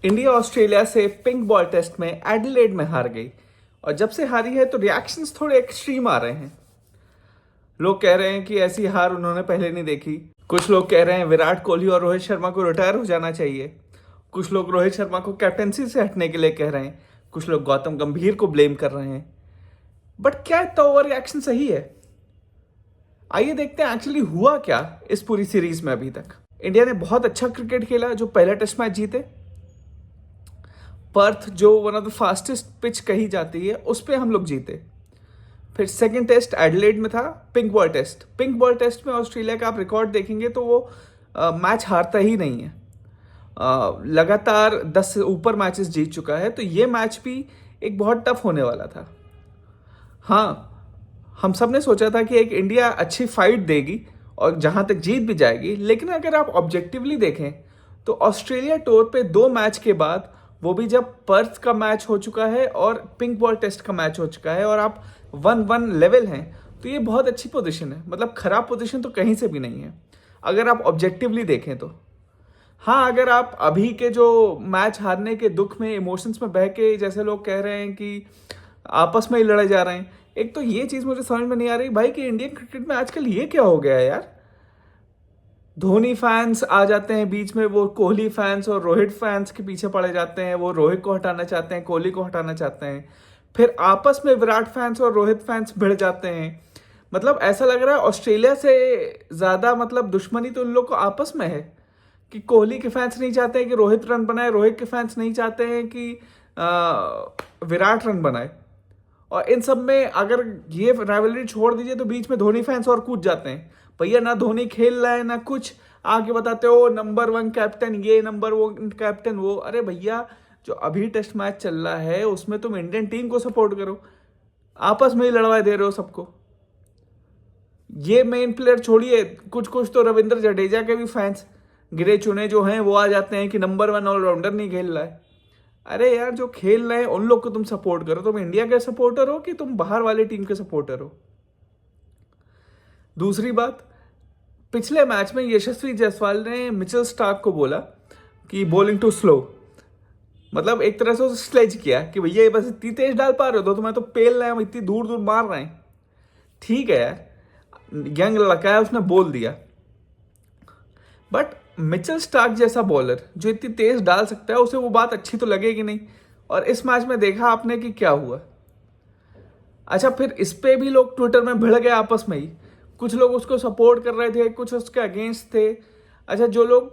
India Australia से pink ball test में Adelaide में हार गई और जब से हारी है तो रिएक्शंस थोड़े एक्सट्रीम आ रहे हैं। लोग कह रहे हैं कि ऐसी हार उन्होंने पहले नहीं देखी। कुछ लोग कह रहे हैं विराट कोहली और रोहित शर्मा को रिटायर हो जाना चाहिए। कुछ लोग रोहित शर्मा को कैप्टेंसी से हटने के लिए कह रहे हैं। कुछ लोग गौतम गंभीर को ब्लेम कर रहे हैं। बट क्या इतना ओवर रिएक्शन सही है? आइए देखते हैं एक्चुअली हुआ क्या इस पूरी सीरीज में। अभी तक इंडिया ने बहुत अच्छा क्रिकेट खेला। जो पहला टेस्ट मैच जीते, पर्थ जो one of the fastest pitch कही जाती है, उस पर हम लोग जीते। फिर सेकंड टेस्ट एडिलेड में था, pink ball test. Pink ball test में ऑस्ट्रेलिया का आप रिकॉर्ड देखेंगे तो वो मैच हारता ही नहीं है। लगातार 10 से ऊपर मैचेस जीत चुका है। तो ये मैच भी एक बहुत टफ होने वाला था। हाँ, हम सब ने सोचा था कि एक इंडिया अच्छी फाइट देगी और जहां तक जीत भी जाएगी। लेकिन अगर आप ऑब्जेक्टिवली देखें तो ऑस्ट्रेलिया टूर पे 2 मैच के बाद, वो भी जब पर्थ का मैच हो चुका है और पिंक बॉल टेस्ट का मैच हो चुका है और आप 1-1 लेवल हैं, तो ये बहुत अच्छी पोजीशन है। मतलब खराब पोजीशन तो कहीं से भी नहीं है अगर आप ऑब्जेक्टिवली देखें तो। हाँ, अगर आप अभी के जो मैच हारने के दुख में, इमोशंस में बह के, जैसे लोग कह रहे हैं कि आपस में ही लड़े जा रहे हैं, एक तो ये चीज़ मुझे समझ में नहीं आ रही भाई कि इंडियन क्रिकेट में आजकल ये क्या हो गया है यार। धोनी फैंस आ जाते हैं बीच में, वो कोहली फैंस और रोहित फैंस के पीछे पड़े जाते हैं। वो रोहित को हटाना चाहते हैं, कोहली को हटाना चाहते हैं। फिर आपस में विराट फैंस और रोहित फैंस भिड़ जाते हैं। मतलब ऐसा लग रहा है ऑस्ट्रेलिया से ज़्यादा मतलब दुश्मनी तो उन लोग को आपस में है कि कोहली के फैंस नहीं चाहते हैं कि रोहित रन बनाए, रोहित के फैंस नहीं चाहते हैं कि विराट रन बनाए। और इन सब में अगर ये राइवलरी छोड़ दीजिए तो बीच में धोनी फैंस और कूद जाते हैं। भैया ना धोनी खेल रहा है ना कुछ, आगे बताते हो नंबर 1 कैप्टन ये, नंबर 1 कैप्टन वो। अरे भैया, जो अभी टेस्ट मैच चल रहा है उसमें तुम इंडियन टीम को सपोर्ट करो, आपस में ही लड़वाए दे रहे हो सबको। ये मेन प्लेयर छोड़िए, कुछ कुछ तो रविंद्र जडेजा के भी फैंस गिरे चुने जो हैं वो आ जाते हैं कि नंबर 1 ऑलराउंडर नहीं खेल रहा है। अरे यार, जो खेल रहे हैं उन लोग को तुम सपोर्ट करो। तुम इंडिया के सपोर्टर हो कि तुम बाहर वाली टीम के सपोर्टर हो? दूसरी बात, पिछले मैच में यशस्वी जायसवाल ने मिचेल स्टार्क को बोला कि बॉलिंग टू स्लो। मतलब एक तरह से उसे स्लेज किया कि भैया ये बस इतनी तेज डाल पा रहे हो तो तुम्हें तो पेल रहे हैं, हम इतनी दूर दूर मार रहे हैं। ठीक है यार, यंग लड़का है, उसने बोल दिया। बट मिचेल स्टार्क जैसा बॉलर जो इतनी तेज डाल सकता है, उसे वो बात अच्छी तो लगेगी नहीं। और इस मैच में देखा आपने कि क्या हुआ। अच्छा, फिर इस पे भी लोग ट्विटर में भिड़ गए आपस में ही। कुछ लोग उसको सपोर्ट कर रहे थे, कुछ उसके अगेंस्ट थे। अच्छा, जो लोग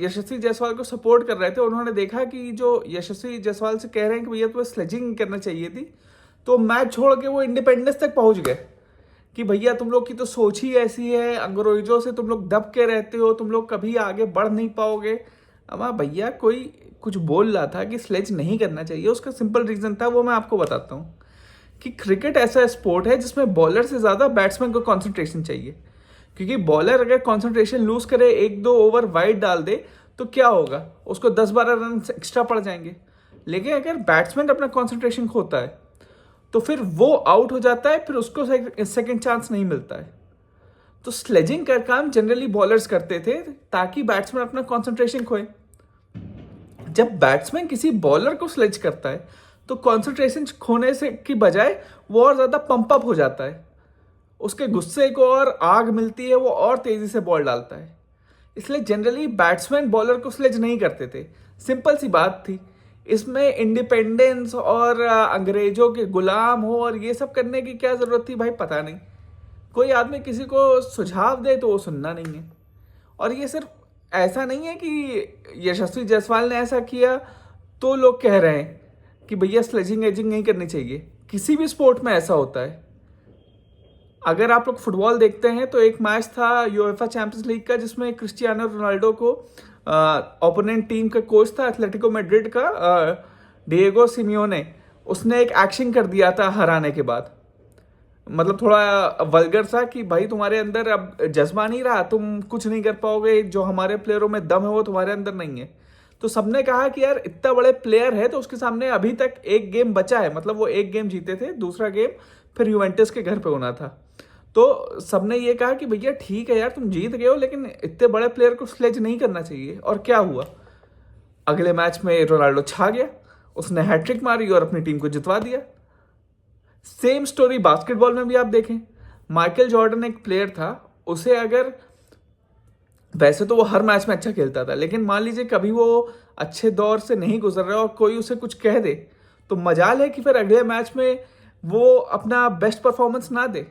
यशस्वी जायसवाल को सपोर्ट कर रहे थे, उन्होंने देखा कि जो यशस्वी जायसवाल से कह रहे हैं कि भैया तुम्हें स्लेजिंग करना चाहिए थी, तो मैच छोड़ के वो इंडिपेंडेंस तक पहुंच गए कि भैया तुम लोग की तो सोच ही ऐसी है, अंग्रेजों से तुम लोग दब के रहते हो, तुम लोग कभी आगे बढ़ नहीं पाओगे। अब भैया, कोई कुछ बोल रहा था कि स्लेज नहीं करना चाहिए, उसका सिंपल रीजन था, वो मैं आपको बताता हूँ कि क्रिकेट ऐसा स्पोर्ट है जिसमें बॉलर से ज़्यादा बैट्समैन को कंसंट्रेशन चाहिए। क्योंकि बॉलर अगर कंसंट्रेशन लूज करे, 1-2 ओवर वाइड डाल दे, तो क्या होगा, उसको 10-12 रन एक्स्ट्रा पड़ जाएंगे। लेकिन अगर बैट्समैन अपना कंसंट्रेशन खोता है तो फिर वो आउट हो जाता है, फिर उसको सेकंड चांस नहीं मिलता है। तो स्लेजिंग का काम जनरली बॉलर्स करते थे ताकि बैट्समैन अपना कंसंट्रेशन खोए। जब बैट्समैन किसी बॉलर को स्लेज करता है तो कंसंट्रेशन खोने से की बजाय वो और ज़्यादा पंप अप हो जाता है, उसके गुस्से को और आग मिलती है, वो और तेज़ी से बॉल डालता है। इसलिए जनरली बैट्समैन बॉलर को स्लेज नहीं करते थे। सिंपल सी बात थी। इसमें इंडिपेंडेंस और अंग्रेजों के गुलाम हो और ये सब करने की क्या ज़रूरत थी भाई? पता नहीं। कोई आदमी किसी को सुझाव दे तो वो सुनना नहीं है। और ये सिर्फ ऐसा नहीं है कि यशस्वी जायसवाल ने ऐसा किया तो लोग कह रहे हैं कि भैया स्लेजिंग एजिंग नहीं करनी चाहिए। किसी भी स्पोर्ट में ऐसा होता है। अगर आप लोग फुटबॉल देखते हैं तो एक मैच था यूएफए चैंपियंस लीग का जिसमें क्रिस्टियानो रोनाल्डो को ओपोनेंट टीम का कोच था एथलेटिको मैड्रिड का, डिएगो सिमियोने, उसने एक एक्शन कर दिया था हराने के बाद। मतलब थोड़ा वल्गर सा कि भाई तुम्हारे अंदर अब जज्बा नहीं रहा, तुम कुछ नहीं कर पाओगे, जो हमारे प्लेयरों में दम है वो तुम्हारे अंदर नहीं है। तो सबने कहा कि यार इतना बड़े प्लेयर है तो उसके सामने अभी तक एक गेम बचा है। मतलब वो एक गेम जीते थे, दूसरा गेम फिर यूवेंटस के घर पे होना था। तो सबने ये कहा कि भैया ठीक है यार, तुम जीत गए हो, लेकिन इतने बड़े प्लेयर को स्लेज नहीं करना चाहिए। और क्या हुआ, अगले मैच में रोनाल्डो छा गया, उसने हैट्रिक मारी और अपनी टीम को जितवा दिया। सेम स्टोरी बास्केटबॉल में भी आप देखें, माइकल जॉर्डन एक प्लेयर था, उसे अगर वैसे तो वो हर मैच में अच्छा खेलता था, लेकिन मान लीजिए कभी वो अच्छे दौर से नहीं गुजर रहा और कोई उसे कुछ कह दे, तो मजाल है कि फिर अगले मैच में वो अपना बेस्ट परफॉर्मेंस ना दे।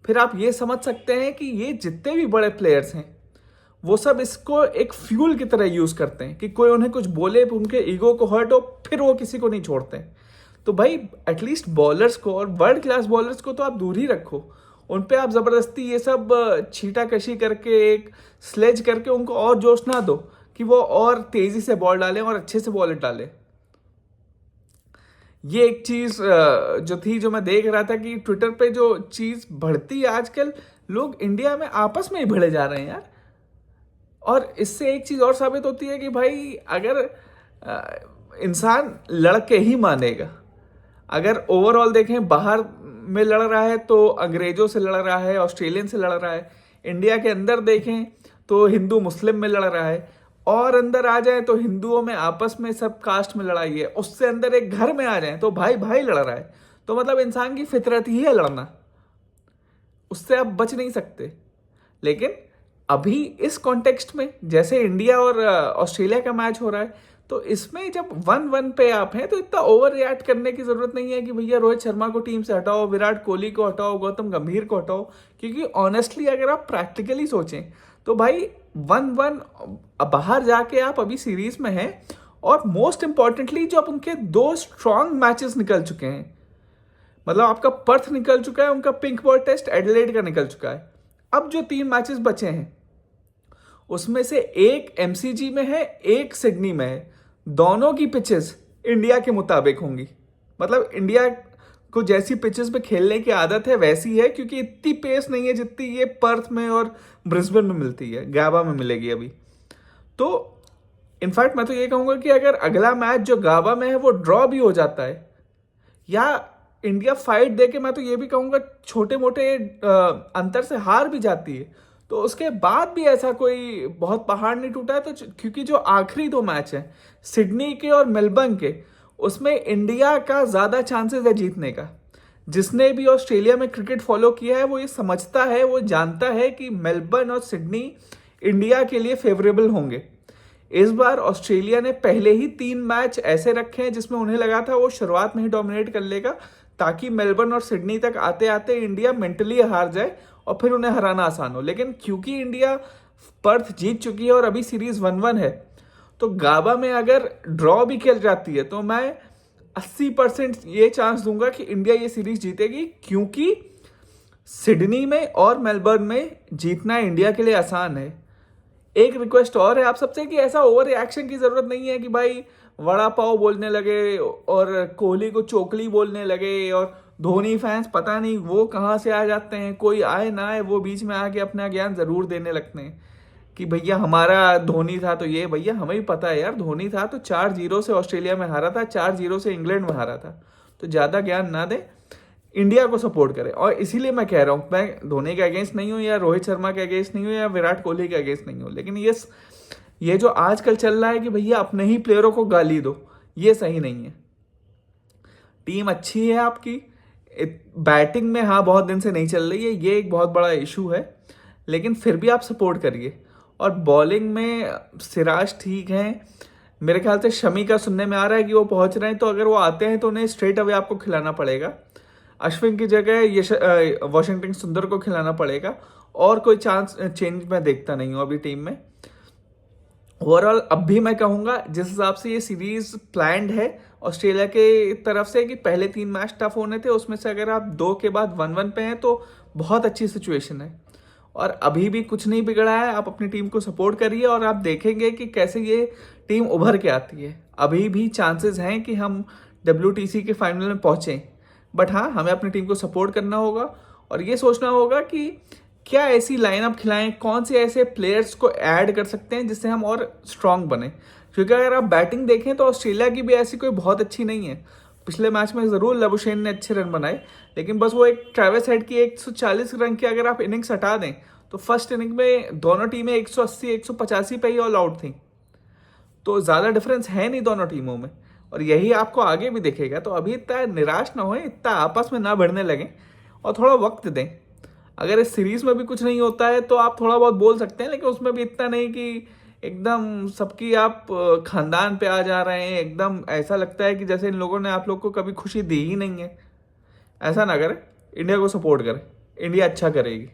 फिर आप ये समझ सकते हैं कि ये जितने भी बड़े प्लेयर्स हैं वो सब इसको एक फ्यूल की तरह यूज करते हैं कि कोई उन्हें कुछ बोले, उनके ईगो को हर्ट हो, फिर वो किसी को नहीं छोड़ते हैं। तो भाई एटलीस्ट बॉलर्स को और वर्ल्ड क्लास बॉलर्स को तो आप दूर ही रखो, उन पे आप ज़बरदस्ती ये सब छीटाकशी करके एक स्लेज करके उनको और जोश ना दो कि वो और तेज़ी से बॉल डालें और अच्छे से बॉल डालें। ये एक चीज़ जो थी, जो मैं देख रहा था कि ट्विटर पे जो चीज़ बढ़ती है आजकल, लोग इंडिया में आपस में ही भिड़े जा रहे हैं यार। और इससे एक चीज़ और साबित होती है कि भाई अगर इंसान लड़के ही मानेगा, अगर ओवरऑल देखें बाहर में लड़ रहा है तो अंग्रेजों से लड़ रहा है, ऑस्ट्रेलियन से लड़ रहा है, इंडिया के अंदर देखें तो हिंदू मुस्लिम में लड़ रहा है, और अंदर आ जाए तो हिंदुओं में आपस में सब कास्ट में लड़ाई है, उससे अंदर एक घर में आ जाए तो भाई भाई लड़ रहा है। तो मतलब इंसान की फितरत ही है लड़ना, उससे आप बच नहीं सकते। लेकिन अभी इस कॉन्टेक्स्ट में जैसे इंडिया और ऑस्ट्रेलिया का मैच हो रहा है, तो इसमें जब 1-1 पे आप हैं तो इतना ओवर रिएक्ट करने की जरूरत नहीं है कि भैया रोहित शर्मा को टीम से हटाओ, विराट कोहली को हटाओ, गौतम गंभीर को हटाओ। क्योंकि ऑनेस्टली अगर आप प्रैक्टिकली सोचें तो भाई 1-1 बाहर जाके आप अभी सीरीज में हैं, और मोस्ट इंपॉर्टेंटली जो आप उनके 2 स्ट्रॉन्ग मैचेस निकल चुके हैं, मतलब आपका पर्थ निकल चुका है, उनका पिंक बॉल टेस्ट एडिलेड का निकल चुका है। अब जो 3 मैचेस बचे हैं उसमें से एक एमसीजी में है, एक सिडनी में है। दोनों की पिचेस इंडिया के मुताबिक होंगी, मतलब इंडिया को जैसी पिचेस पे खेलने की आदत है वैसी है, क्योंकि इतनी पेस नहीं है जितनी ये पर्थ में और ब्रिस्बेन में मिलती है, गाबा में मिलेगी अभी। तो इनफैक्ट मैं तो ये कहूँगा कि अगर अगला मैच जो गाबा में है वो ड्रॉ भी हो जाता है, या इंडिया फाइट दे के, मैं तो ये भी कहूँगा छोटे मोटे अंतर से हार भी जाती है, तो उसके बाद भी ऐसा कोई बहुत पहाड़ नहीं टूटा है। तो क्योंकि जो आखिरी 2 मैच हैं सिडनी के और मेलबर्न के, उसमें इंडिया का ज़्यादा चांसेस है जीतने का। जिसने भी ऑस्ट्रेलिया में क्रिकेट फॉलो किया है वो ये समझता है, वो जानता है कि मेलबर्न और सिडनी इंडिया के लिए फेवरेबल होंगे। इस बार ऑस्ट्रेलिया ने पहले ही 3 मैच ऐसे रखे हैं जिसमें उन्हें लगा था वो शुरुआत में ही डोमिनेट कर लेगा, ताकि मेलबर्न और सिडनी तक आते आते इंडिया मेंटली हार जाए और फिर उन्हें हराना आसान हो। लेकिन क्योंकि इंडिया पर्थ जीत चुकी है और अभी सीरीज 1-1 है, तो गाबा में अगर ड्रॉ भी खेल जाती है तो मैं 80% ये चांस दूंगा कि इंडिया ये सीरीज जीतेगी, क्योंकि सिडनी में और मेलबर्न में जीतना इंडिया के लिए आसान है। एक रिक्वेस्ट और है आप सबसे कि ऐसा ओवर रिएक्शन की जरूरत नहीं है कि भाई वड़ा पाव बोलने लगे और कोहली को चोकली बोलने लगे, और धोनी फैंस पता नहीं वो कहाँ से आ जाते हैं, कोई आए ना आए वो बीच में आके अपना ज्ञान जरूर देने लगते हैं कि भैया हमारा धोनी था तो ये। भैया हमें भी पता है यार, धोनी था तो 4-0 से ऑस्ट्रेलिया में हारा था, 4-0 से इंग्लैंड में हारा था। तो ज़्यादा ज्ञान ना दे, इंडिया को सपोर्ट करे। और इसीलिए मैं कह रहा हूँ, मैं धोनी के अगेंस्ट नहीं हूँ या रोहित शर्मा के अगेंस्ट नहीं हूँ या विराट कोहली के अगेंस्ट नहीं हूँ, लेकिन ये जो आजकल चल रहा है कि भैया अपने ही प्लेयरों को गाली दो, ये सही नहीं है। टीम अच्छी है आपकी, बैटिंग में हाँ बहुत दिन से नहीं चल रही है, ये एक बहुत बड़ा इशू है, लेकिन फिर भी आप सपोर्ट करिए। और बॉलिंग में सिराज ठीक हैं, मेरे ख्याल से शमी का सुनने में आ रहा है कि वो पहुंच रहे हैं, तो अगर वो आते हैं तो उन्हें स्ट्रेट अवे आपको खिलाना पड़ेगा। अश्विन की जगह वॉशिंगटन सुंदर को खिलाना पड़ेगा, और कोई चांस चेंज मैं देखता नहीं हूँ अभी टीम में। ओवरऑल अब भी मैं कहूँगा जिस हिसाब से ये सीरीज प्लान्ड है ऑस्ट्रेलिया के तरफ से कि पहले 3 मैच टफ होने थे, उसमें से अगर आप 2 के बाद 1-1 पे हैं तो बहुत अच्छी सिचुएशन है, और अभी भी कुछ नहीं बिगड़ा है। आप अपनी टीम को सपोर्ट करिए और आप देखेंगे कि कैसे ये टीम उभर के आती है। अभी भी चांसेस हैं कि हम WTC के फाइनल में पहुँचें, बट हाँ हमें अपनी टीम को सपोर्ट करना होगा और ये सोचना होगा कि क्या ऐसी लाइनअप खिलाएं, कौन से ऐसे प्लेयर्स को ऐड कर सकते हैं जिससे हम और स्ट्रांग बने। क्योंकि अगर आप बैटिंग देखें तो ऑस्ट्रेलिया की भी ऐसी कोई बहुत अच्छी नहीं है। पिछले मैच में ज़रूर लबुशेन ने अच्छे रन बनाए, लेकिन बस वो एक ट्रेविस हेड की 140 रन की अगर आप इनिंग्स हटा दें तो फर्स्ट इनिंग में दोनों टीमें 180-185 पे ही ऑल आउट थी। तो ज़्यादा डिफरेंस है नहीं दोनों टीमों में, और यही आपको आगे भी दिखेगा। तो अभी इतना निराश ना होए, इतना आपस में ना बढ़ने लगें और थोड़ा वक्त दें। अगर इस सीरीज में भी कुछ नहीं होता है तो आप थोड़ा बहुत बोल सकते हैं, लेकिन उसमें भी इतना नहीं कि एकदम सबकी आप खानदान पे आ जा रहे हैं, एकदम ऐसा लगता है कि जैसे इन लोगों ने आप लोग को कभी खुशी दी ही नहीं है। ऐसा ना करें, इंडिया को सपोर्ट करें, इंडिया अच्छा करेगी।